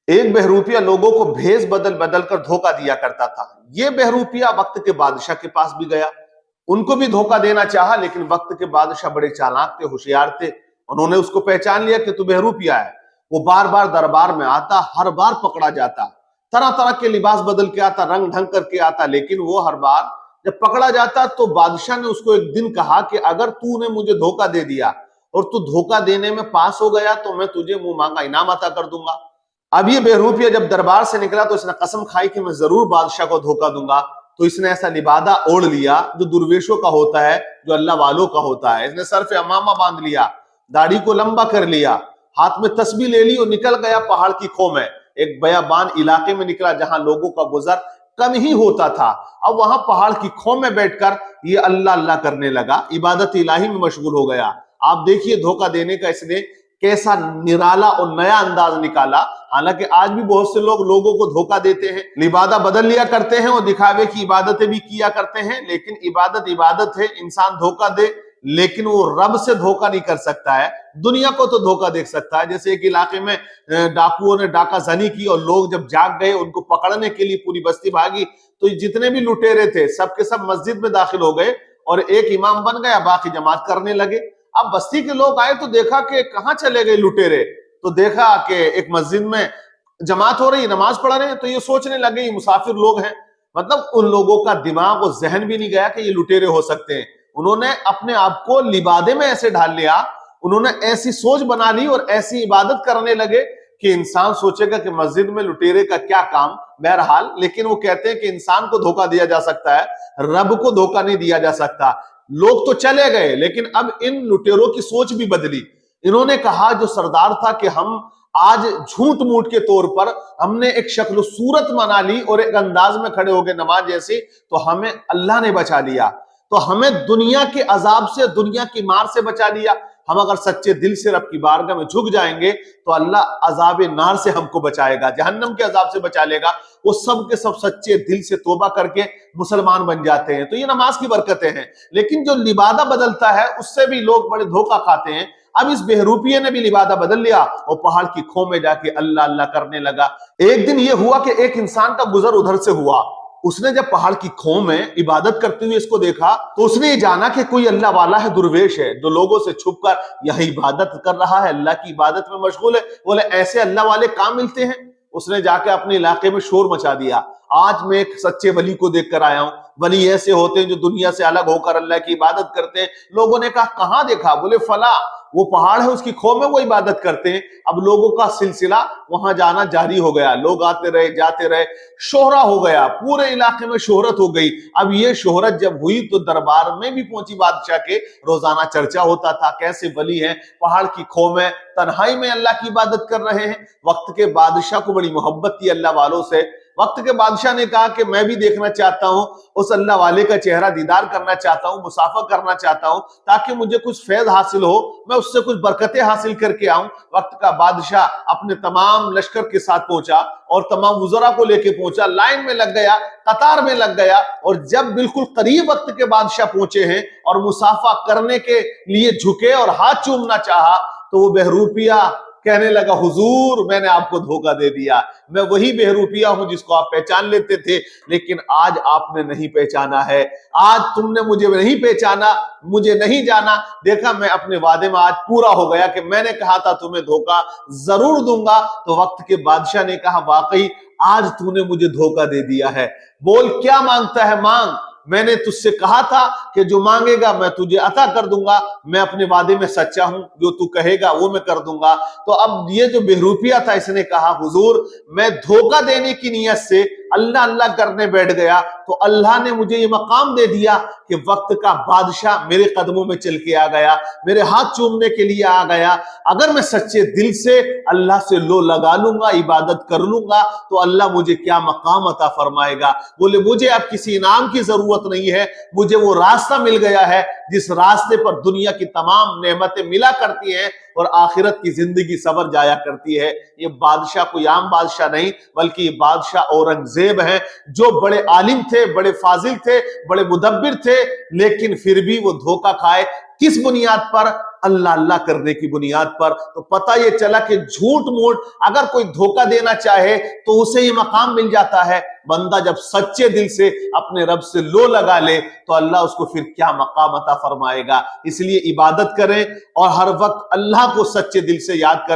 ایک بہروپیہ لوگوں کو بھیس بدل بدل کر دھوکہ دیا کرتا تھا. یہ بہروپیہ وقت کے بادشاہ کے پاس بھی گیا, ان کو بھی دھوکہ دینا چاہا, لیکن وقت کے بادشاہ بڑے چالاک تھے, ہوشیار تھے. انہوں نے اس کو پہچان لیا کہ تو بہروپیہ ہے. وہ بار بار دربار میں آتا, ہر بار پکڑا جاتا, طرح طرح کے لباس بدل کے آتا, رنگ ڈھنگ کر کے آتا, لیکن وہ ہر بار جب پکڑا جاتا تو بادشاہ نے اس کو ایک دن کہا کہ اگر تو نے مجھے دھوکہ دے دیا اور تو دھوکہ دینے میں پاس ہو گیا تو میں تجھے منہ مانگا انعام عطا کر دوں گا. اب یہ بہروپیہ جب دربار سے نکلا تو اس نے قسم کھائی کہ میں ضرور بادشاہ کو دھوکہ دوں گا. تو اس نے ایسا لبادہ اوڑھ لیا جو درویشوں کا ہوتا ہے, جو اللہ والوں کا ہوتا ہے. اس نے سر پہ عمامہ باندھ لیا, داڑھی کو لمبا کر لیا, ہاتھ میں تسبیح لے لی اور نکل گیا پہاڑ کی کھو میں. ایک بیابان علاقے میں نکلا جہاں لوگوں کا گزر کم ہی ہوتا تھا. اب وہاں پہاڑ کی کھو میں بیٹھ کر یہ اللہ اللہ کرنے لگا, عبادت الہی میں مشغول ہو گیا. آپ دیکھیے دھوکہ دینے کا اس نے کیسا نرالا اور نیا انداز نکالا. حالانکہ آج بھی بہت سے لوگ لوگوں کو دھوکہ دیتے ہیں, لبادہ بدل لیا کرتے ہیں اور دکھاوے کی عبادتیں بھی کیا کرتے ہیں. لیکن عبادت عبادت ہے, انسان دھوکہ دے لیکن وہ رب سے دھوکہ نہیں کر سکتا ہے, دنیا کو تو دھوکہ دے سکتا ہے. جیسے ایک علاقے میں ڈاکوؤں نے ڈاکہ زنی کی اور لوگ جب جاگ گئے, ان کو پکڑنے کے لیے پوری بستی بھاگی, تو جتنے بھی لٹیرے تھے سب کے سب مسجد میں داخل ہو گئے اور ایک امام بن گیا, باقی جماعت کرنے لگے. اب بستی کے لوگ آئے تو دیکھا کہ کہاں چلے گئے لٹیرے, تو دیکھا کہ ایک مسجد میں جماعت ہو رہی, نماز پڑھ رہے ہیں, تو یہ سوچنے لگے یہ مسافر لوگ ہیں. مطلب ان لوگوں کا دماغ و ذہن بھی نہیں گیا کہ یہ لٹیرے ہو سکتے ہیں. انہوں نے اپنے آپ کو لبادے میں ایسے ڈھال لیا, انہوں نے ایسی سوچ بنا لی اور ایسی عبادت کرنے لگے کہ انسان سوچے گا کہ مسجد میں لٹیرے کا کیا کام. بہرحال لیکن وہ کہتے ہیں کہ انسان کو دھوکہ دیا جا سکتا ہے, رب کو دھوکہ نہیں دیا جا سکتا. لوگ تو چلے گئے لیکن اب ان لٹیروں کی سوچ بھی بدلی. انہوں نے کہا جو سردار تھا کہ ہم آج جھوٹ موٹ کے طور پر ہم نے ایک شکل و صورت بنا لی اور ایک انداز میں کھڑے ہو گئے نماز جیسی, تو ہمیں اللہ نے بچا لیا, تو ہمیں دنیا کے عذاب سے, دنیا کی مار سے بچا لیا. ہم اگر سچے دل سے رب کی بارگاہ میں جھک جائیں گے تو اللہ عذاب نار سے ہم کو بچائے گا, جہنم کے عذاب سے بچا لے گا. وہ سب کے سب سچے دل سے توبہ کر کے مسلمان بن جاتے ہیں. تو یہ نماز کی برکتیں ہیں. لیکن جو لبادہ بدلتا ہے اس سے بھی لوگ بڑے دھوکہ کھاتے ہیں. اب اس بہروپیے نے بھی لبادہ بدل لیا اور پہاڑ کی کھو میں جا کے اللہ اللہ کرنے لگا. ایک دن یہ ہوا کہ ایک انسان کا گزر ادھر سے ہوا. اس نے جب پہاڑ کی کھو میں عبادت کرتے ہوئے اس کو دیکھا تو اس نے یہ جانا کہ کوئی اللہ والا ہے, درویش ہے, جو لوگوں سے چھپ کر یہاں عبادت کر رہا ہے, اللہ کی عبادت میں مشغول ہے. بولے ایسے اللہ والے کام ملتے ہیں. اس نے جا کے اپنے علاقے میں شور مچا دیا, آج میں ایک سچے ولی کو دیکھ کر آیا ہوں. ولی ایسے ہوتے ہیں جو دنیا سے الگ ہو کر اللہ کی عبادت کرتے ہیں. لوگوں نے کہا کہاں دیکھا؟ بولے فلاں, وہ پہاڑ ہے اس کی کھو میں وہ عبادت کرتے ہیں. اب لوگوں کا سلسلہ وہاں جانا جاری ہو گیا, لوگ آتے رہے جاتے رہے, شہرہ ہو گیا, پورے علاقے میں شہرت ہو گئی. اب یہ شہرت جب ہوئی تو دربار میں بھی پہنچی بادشاہ کے, روزانہ چرچا ہوتا تھا کیسے ولی ہیں پہاڑ کی کھو میں تنہائی میں اللہ کی عبادت کر رہے ہیں. وقت کے بادشاہ کو بڑی محبت تھی اللہ والوں سے. وقت کے بادشاہ نے کہا کہ میں بھی دیکھنا چاہتا ہوں, اس اللہ والے کا چہرہ دیدار کرنا چاہتا ہوں, مسافہ کرنا چاہتا ہوں, تاکہ مجھے کچھ فیض حاصل ہو, میں اس سے کچھ برکتیں حاصل کر کے آؤں. وقت کا بادشاہ اپنے تمام لشکر کے ساتھ پہنچا اور تمام وزراء کو لے کے پہنچا, لائن میں لگ گیا, قطار میں لگ گیا. اور جب بالکل قریب وقت کے بادشاہ پہنچے ہیں اور مسافہ کرنے کے لیے جھکے اور ہاتھ چومنا چاہا, تو وہ بہروپیہ کہنے لگا حضور میں نے آپ کو دھوکہ دے دیا, میں وہی بہروپیہ ہوں جس کو آپ پہچان لیتے تھے, لیکن آج آپ نے نہیں پہچانا ہے, آج تم نے مجھے نہیں پہچانا, مجھے نہیں جانا. دیکھا میں اپنے وعدے میں آج پورا ہو گیا کہ میں نے کہا تھا تمہیں دھوکہ ضرور دوں گا. تو وقت کے بادشاہ نے کہا واقعی آج تو نے مجھے دھوکہ دے دیا ہے, بول کیا مانگتا ہے مانگ, میں نے تجھ سے کہا تھا کہ جو مانگے گا میں تجھے عطا کر دوں گا, میں اپنے وعدے میں سچا ہوں, جو تو کہے گا وہ میں کر دوں گا. تو اب یہ جو بہروپیہ تھا اس نے کہا حضور میں دھوکہ دینے کی نیت سے اللہ اللہ کرنے بیٹھ گیا, تو اللہ نے مجھے یہ مقام دے دیا کہ وقت کا بادشاہ میرے قدموں میں چل کے آ گیا, میرے ہاتھ چومنے کے لیے آ گیا. اگر میں سچے دل سے اللہ سے لو لگا لوں گا, عبادت کر لوں گا, تو اللہ مجھے کیا مقام عطا فرمائے گا. بولے مجھے اب کسی انعام کی ضرورت نہیں ہے, مجھے وہ راستہ مل گیا ہے جس راستے پر دنیا کی تمام نعمتیں ملا کرتی ہیں اور آخرت کی زندگی سنور جایا کرتی ہے. یہ بادشاہ کوئی عام بادشاہ نہیں, بلکہ یہ بادشاہ اورنگزیب ہیں, جو بڑے عالم تھے, بڑے فاضل تھے, بڑے مدبر تھے, لیکن پھر بھی وہ دھوکہ کھائے. کس بنیاد پر؟ اللہ اللہ کرنے کی بنیاد پر. تو پتہ یہ چلا کہ جھوٹ موٹ اگر کوئی دھوکہ دینا چاہے تو اسے یہ مقام مل جاتا ہے. بندہ جب سچے دل سے اپنے رب سے لو لگا لے تو اللہ اس کو پھر کیا مقام عطا فرمائے گا. اس لیے عبادت کریں اور ہر وقت اللہ کو سچے دل سے یاد کریں.